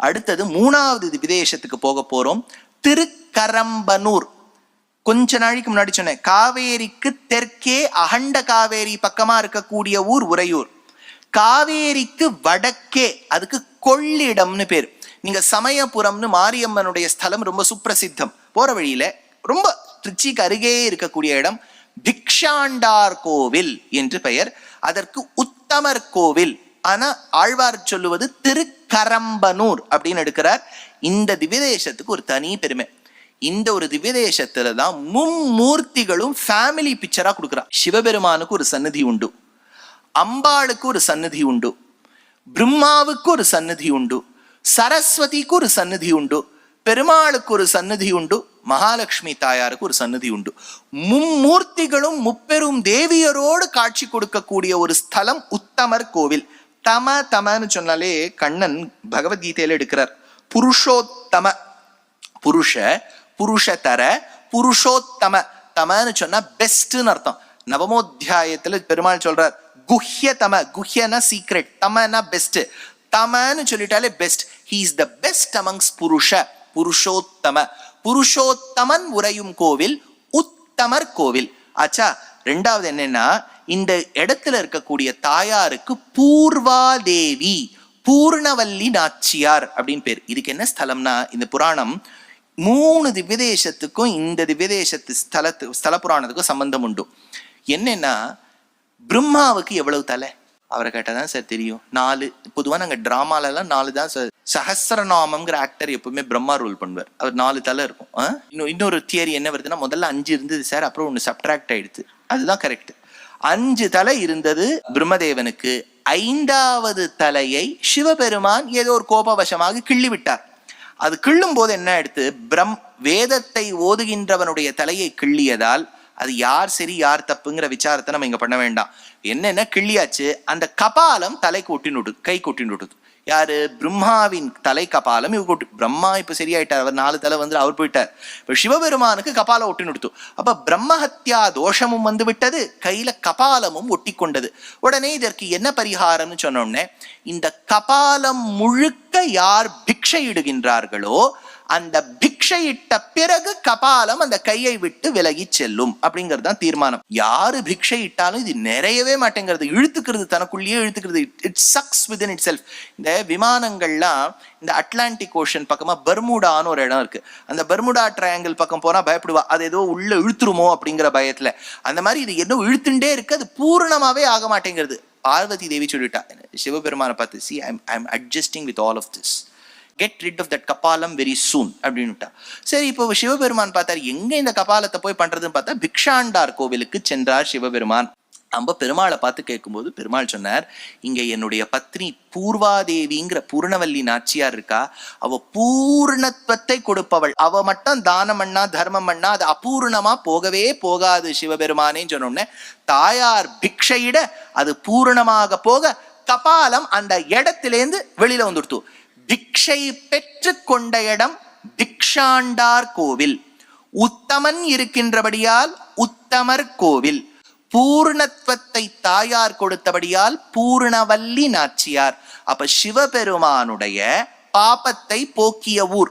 அடுத்தது 3வது திவ்யதேசத்துக்கு போக போறோம். திருக்கரம்பனூர். கொஞ்ச நாளைக்கு முன்னாடி சொன்னேன், காவேரிக்கு தெற்கே அகண்ட காவேரி பக்கமா இருக்கக்கூடிய ஊர் உறையூர். காவேரிக்கு வடக்கே அதுக்கு கொள்ளிடம்னு பேர். நீங்க சமயபுரம்னு மாரியம்மனுடைய ஸ்தலம் ரொம்ப சுப்பிரசித்தம். போற வழியில ரொம்ப திருச்சிக்கு அருகே இருக்கக்கூடிய இடம் பிக்ஷாண்டார் கோவில் என்று பெயர். அதற்கு உத்தமர் கோவில். ஆனா ஆழ்வார் சொல்லுவது திருக்கரம்பனூர் அப்படின்னு எடுக்கிறார். இந்த திவ்யதேசத்துக்கு ஒரு தனி பெருமை. இந்த ஒரு திவ்யதேசத்துலதான் மும்மூர்த்திகளும் ஃபேமிலி பிக்சரா கொடுக்குறா. சிவபெருமானுக்கு ஒரு சந்நிதி உண்டு, அம்பாளுக்கு ஒரு சந்நிதி உண்டு, பிரம்மாவுக்கு ஒரு சந்நிதி உண்டு, சரஸ்வதிக்கு ஒரு சந்நிதி உண்டு, பெருமாளுக்கு ஒரு சந்நிதி உண்டு, மகாலட்சுமி தாயாருக்கு ஒரு சந்நிதி உண்டு. மும்மூர்த்திகளும் முப்பெரும் தேவியரோடு காட்சி கொடுக்கக்கூடிய ஒரு ஸ்தலம் உத்தமர் கோவில். தமன்னு சொன்னாலே கண்ணன் பகவத்கீதையில எடுக்கிறார். புருஷோத்தம, புருஷதர புருஷோத்தம. தமன்னு சொன்னா பெஸ்ட்னு அர்த்தம். நவமோத்தியாயத்துல பெருமாள் சொல்றார் குஹ்யதம. குஹ்யனா சீக்ரெட், தமனா பெஸ்ட். தமன்னு சொல்லிட்டாலே best. He is the best amongst புருஷ. புருஷோத்தம. புருஷோத்தமன் உறையும் கோவில் உத்தமர் கோவில். ஆச்சா. ரெண்டாவது என்னன்னா, இந்த இடத்துல இருக்கக்கூடிய தாயாருக்கு பூர்வாதேவி, பூர்ணவல்லி நாச்சியார் அப்படின்னு பேர். இதுக்கு என்ன ஸ்தலம்னா, இந்த புராணம் 3 திவ்யதேசத்துக்கும் இந்த திவ்யதேசத்து ஸ்தல புராணத்துக்கும் சம்பந்தம் உண்டு. என்னன்னா, பிரம்மாவுக்கு எவ்வளவு தலை அவரை கேட்டாதான் சார் தெரியும். 4. பொதுவா நாங்க டிராமால எல்லாம் 4 தான் சார். சஹஸ்ரநாமம்ங்கிற ஆக்டர் எப்பவுமே பிரம்மா ரோல் பண்ணுவார். அவர் 4 தலை இருக்கும். இன்னொரு தியரி என்ன வருதுன்னா, முதல்ல 5 இருந்தது சார், அப்புறம் 1 சப்ட்ராக்ட் ஆயிடுச்சு. அதுதான் கரெக்ட். 5 தலை இருந்தது பிரம்மதேவனுக்கு. 5வது தலையை சிவபெருமான் ஏதோ ஒரு கோபவசமாக கிள்ளி விட்டார். அது கிள்ளும் போது என்ன எடுத்து, வேதத்தை ஓதுகின்றவனுடைய தலையை கிள்ளியதால் அது யார் சரி யார் தப்புங்கிற விசாரத்தை நம்ம இங்க பண்ண வேண்டாம். என்னென்ன கிள்ளியாச்சு, அந்த கபாலம் தலைக்கு ஒட்டினுடு, கை கொட்டினுடுது. யாரு? பிரம்மாவின் தலை கபாலம் இவ கொட்டு. பிரம்மா இப்ப சரியாயிட்டார், அவர் 4 தலை வந்து அவர் போயிட்டார். இப்ப சிவபெருமானுக்கு கபாலம் ஒட்டினுடுத்து. அப்ப பிரம்மஹத்யா தோஷமும் வந்து விட்டது, கையில கபாலமும் ஒட்டி கொண்டது. உடனே இதற்கு என்ன பரிகாரம்னு சொன்னோடனே, இந்த கபாலம் முழுக்க யார் பிக்ஷை இடுகின்றார்களோ அந்த பிக்ஷையிட்ட பிறகு கபாலம் அந்த கையை விட்டு விலகி செல்லும் அப்படிங்கிறது தான் தீர்மானம். யாரு பிக்ஷை இட்டாலும் இது நிறையவே மாட்டேங்கிறது, இழுத்துக்கிறது, தனக்குள்ளேயே இழுத்துக்கிறது. It sucks within itself. இந்த விமானங்கள்லாம் இந்த அட்லாண்டிக் ஓஷன் பக்கமா பெர்முடான்னு ஒரு இடம் இருக்கு. அந்த பெர்முடா ட்ரையாங்கிள் பக்கம் போனா பயப்படுவா, அது ஏதோ உள்ள இழுத்துருமோ அப்படிங்கிற பயத்துல. அந்த மாதிரி இது என்ன இழுத்துட்டே இருக்கு, அது பூர்ணமாவே ஆக மாட்டேங்கிறது. பார்வதி தேவி சொல்லிட்டா சிவபெருமான பார்த்து, see I'm adjusting with all of this, get rid of that கபாலம் very soon அப்படின்னுட்டா. சரி, இப்போ சிவபெருமான் பார்த்தார், எங்க இந்த கபாலத்தை போய் பண்றதுன்னு பார்த்தா பிக்ஷாண்டார் கோவிலுக்கு சென்றார் சிவபெருமான். நம்ம பெருமாளை பார்த்து கேட்கும்போது பெருமாள் சொன்னார், இங்க என்னுடைய பத்னி பூர்வாதேவிங்கிற பூர்ணவல்லி நாச்சியார் இருக்கா, அவ பூர்ணத்துவத்தை கொடுப்பவள். அவ மட்டும் தானம் பண்ணா தர்மம் பண்ணா அது அபூர்ணமா போகவே போகாது சிவபெருமானேன்னு சொன்னோடனே, தாயார் பிக்ஷையிட அது பூர்ணமாக போக கபாலம் அந்த இடத்திலேருந்து வெளியில வந்துடுத்து. பிக்ஷை பெற்று கொண்ட இடம் பிக்ஷாண்டார் கோவில். உத்தமன் இருக்கின்றபடியால் உத்தமர் கோவில். பூர்ணத்துவத்தை தாயார் கொடுத்தபடியால் பூர்ணவல்லி நாச்சியார். அப்ப சிவபெருமானுடைய பாபத்தை போக்கிய ஊர்.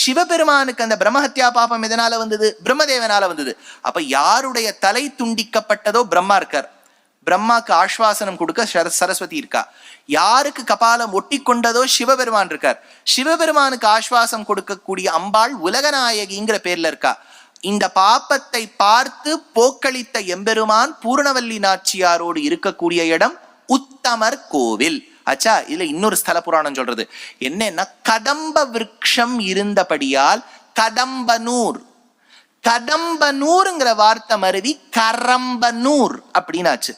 சிவபெருமானுக்கு அந்த பிரம்மஹத்யா பாபம் எதனால வந்தது? பிரம்மதேவனால வந்தது. அப்ப யாருடைய தலை துண்டிக்கப்பட்டதோ பிரம்மா இருக்கார், பிரம்மாக்கு ஆஸ்வாசனம் கொடுக்க சரஸ்வதி இருக்கா. யாருக்கு கபாலம் ஒட்டி கொண்டதோ சிவபெருமான் இருக்கார். சிவபெருமானுக்கு ஆஸ்வாசம் கொடுக்கக்கூடிய அம்பாள் உலகநாயகிங்கிற பேர்ல இருக்கா. இந்த பாப்பத்தை பார்த்து போக்களித்த எம்பெருமான் பூர்ணவல்லி நாச்சியாரோடு இருக்கக்கூடிய இடம் உத்தமர் கோவில். ஆச்சா. இதுல இன்னொரு ஸ்தல புராணம் சொல்றது என்னன்னா, கதம்ப விருட்சம் இருந்தபடியால் கடம்பனூர். கடம்பனூருங்கிற வார்த்தை மருவி கரம்பனூர் அப்படின்னாச்சு.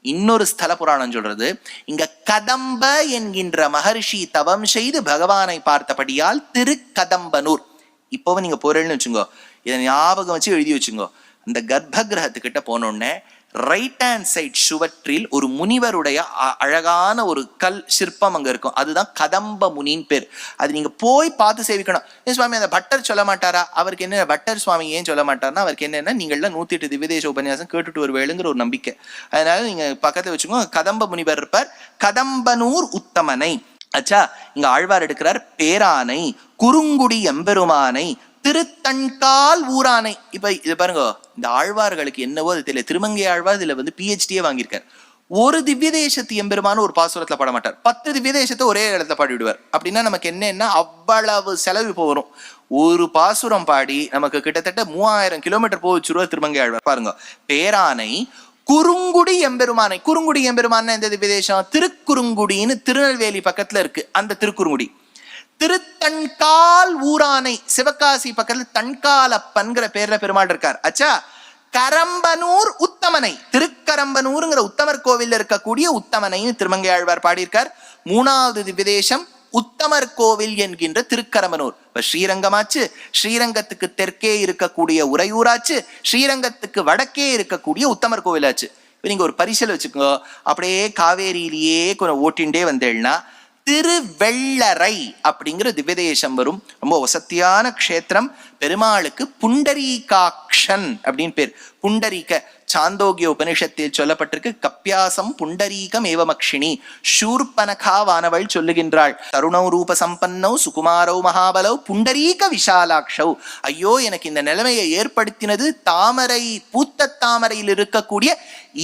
இன்னொரு ஸ்தல புராணம் சொல்றது, இங்க கதம்ப என்கின்ற மகர்ஷி தவம் செய்து பகவானை பார்த்தபடியால் திருக்கதம்பனூர். இப்பவும் நீங்க போறேன்னு வச்சுங்கோ, இதை ஞாபகம் வச்சு எழுதி வச்சுங்கோ. அந்த கர்ப்ப கிரகத்துக்கிட்ட போனோடனே ரைட் ஹேண்ட் சைட் சுவற்றில் ஒரு முனிவருடைய அழகான ஒரு கல் சிற்பம் அங்க இருக்கும். அதுதான் கதம்ப முனின்னு பேர். அது நீங்க போய் பார்த்து சேவிக்கணும். சுவாமி அந்த பட்டர் சொல்ல மாட்டாரா? அவருக்கு என்ன பட்டர் சுவாமி ஏன் சொல்ல மாட்டார்னா, அவருக்கு என்னன்னா, நீங்கள்லாம் 108 திவ்யதேச உபன்யாசம் கேட்டுட்டு ஒரு வேளுங்கிற ஒரு நம்பிக்கை. அதனால நீங்க பக்கத்துல வச்சுக்கோங்க, கதம்ப முனிவர் இருப்பார். கடம்பனூர் உத்தமனை அச்சா இங்க ஆழ்வார் எடுக்கிறார் பேரானை குறுங்குடி எம்பெருமானை திருத்தண்கால் ஊரானை. இப்ப இது பாருங்க, இந்த ஆழ்வார்களுக்கு என்னவோ அது தெரியல. திருமங்கை ஆழ்வார் இதுல PhD வாங்கியிருக்கார். ஒரு திவ்ய தேசத்து எம்பெருமான ஒரு பாசுரத்துல பாட மாட்டார், 10 திவ்ய தேசத்தை ஒரே இடத்துல பாடி விடுவார். அப்படின்னா நமக்கு என்னன்னா அவ்வளவு செலவு இப்போ வரும். ஒரு பாசுரம் பாடி நமக்கு கிட்டத்தட்ட 3000 கிலோமீட்டர் போச்சுருவார் திருமங்கை ஆழ்வார். பாருங்க, பேரானை குறுங்குடி எம்பெருமானை. குறுங்குடி எம்பெருமான எந்த திவ்ய தேசம்? திருக்குறுங்குடின்னு திருநெல்வேலி பக்கத்துல இருக்கு, அந்த திருக்குறுங்குடி. திருத்தண்கால் ஊரானை, சிவகாசி பக்கத்துல தண்காலப்பன்கிற பேர்ல பெருமாள் இருக்கார். அச்சா கரம்பனூர் உத்தமனை, திருக்கரம்பனூர்ங்கிற உத்தமர் கோவில் இருக்கக்கூடிய உத்தமனைன்னு திருமங்கை ஆழ்வார் பாடியிருக்கார். 3வது திவ்யதேசம் உத்தமர் கோவில் என்கின்ற திருக்கரம்பனூர். இப்ப ஸ்ரீரங்கமாச்சு, ஸ்ரீரங்கத்துக்கு தெற்கே இருக்கக்கூடிய உறையூராச்சு, ஸ்ரீரங்கத்துக்கு வடக்கே இருக்கக்கூடிய உத்தமர் கோவிலாச்சு. இப்ப நீங்க ஒரு பரிசல் வச்சுக்கோ, அப்படியே காவேரியிலேயே கொஞ்சம் ஓட்டின்ண்டே வந்தேன்னா திருவெள்ளரை அப்படிங்கிற திவ்யதேசம் வரும். ரொம்ப வசத்தியான க்ஷேத்திரம். பெருமாளுக்கு புண்டரீகாக்ஷன் அப்படின்னு பேர். புண்டரீக சாந்தோக்கிய உபனிஷத்தில் சொல்லப்பட்டிருக்கு, கப்பியாசம் புண்டரீகம் ஏவமக்ஷினி. ஷூர்பனகாவானவள் சொல்லுகின்றாள், தருணௌ ரூப சம்பன்னௌ சுகுமாரௌ மகாபலௌ புண்டரீக விஷாலாக்ஷௌ. ஐயோ எனக்கு இந்த நிலைமையை ஏற்படுத்தினது தாமரை, பூத்த தாமரையில் இருக்கக்கூடிய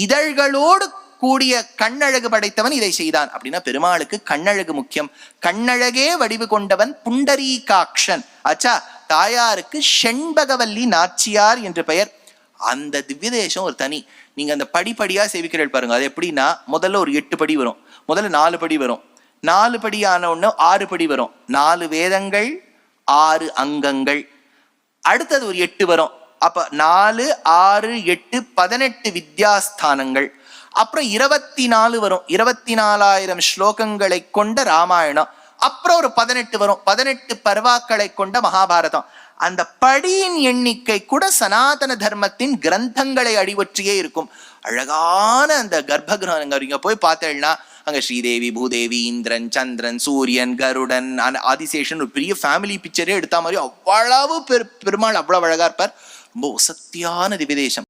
இதழ்களோடு கூடிய கண்ணழகு படைத்தவன் இதை செய்தான். அப்படின்னா பெருமாளுக்கு கண்ணழகு முக்கியம். கண்ணழகே வடிவு கொண்டவன் புண்டரீகாக்ஷன். ஆச்சா தாயாருக்கு செண்பகவல்லி நாச்சியார் என்று பெயர். அந்த திவ்யதேசம் ஒரு தனி. நீங்க அந்த படிப்படியா சேவிக்கிறீர்கள் பாருங்க. அது எப்படின்னா முதல்ல ஒரு 8 படி வரும், முதல்ல 4 படி வரும், 4 படி ஆன உடனே 6 படி வரும், 4 வேதங்கள் 6 அங்கங்கள். அடுத்தது ஒரு 8 வரும். அப்ப 4 6 8 18 வித்யாஸ்தானங்கள். அப்புறம் 24 வரும், 24,000 ஸ்லோகங்களை கொண்ட ராமாயணம். அப்புறம் ஒரு 18 வரும், 18 பர்வாக்களை கொண்ட மகாபாரதம். அந்த படியின் எண்ணிக்கை கூட சனாதன தர்மத்தின் கிரந்தங்களை அடிவற்றியே இருக்கும். அழகான அந்த கர்ப்ப கிரகங்கள் இங்க போய் பார்த்தேன்னா அங்க ஸ்ரீதேவி, பூதேவி, இந்திரன், சந்திரன், சூரியன், கருடன், ஆதிசேஷன், ஒரு பெரிய ஃபேமிலி பிக்சரே எடுத்த மாதிரி அவ்வளவு பெருமாள் அவ்வளவு அழகா இருப்பார். ரொம்ப வசத்தியான திவ்யதேசம்.